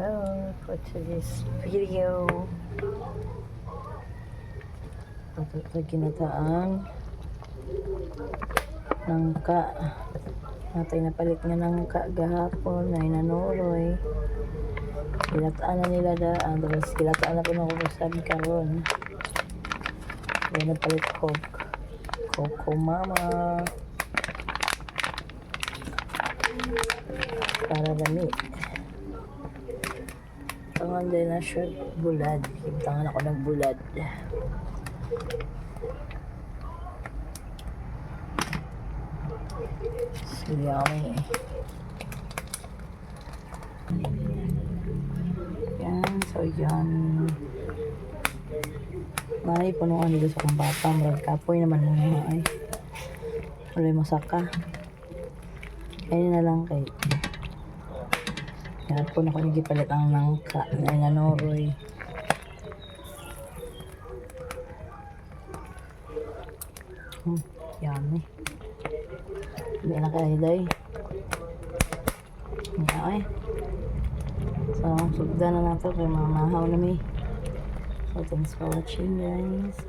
Hello for today's video. Ito ginataan nangka natay napalit nga nangka gahapon ay nanuroy ginataan na nila daan tapos ginataan na po ng kukusab karon yan napalit Coco Mama para dami tangan din na siya bulad tangan ako ng bulad so yummy yan so yan may punuan dito sa kong bata marag kapoy naman mga ay wala masaka kaya na lang kay kaya po ako nagipalit ang nangka na nanoroy yummy hindi na kaya hiday ay so sugda na nato kay mamahaw na mi so thanks for watching guys.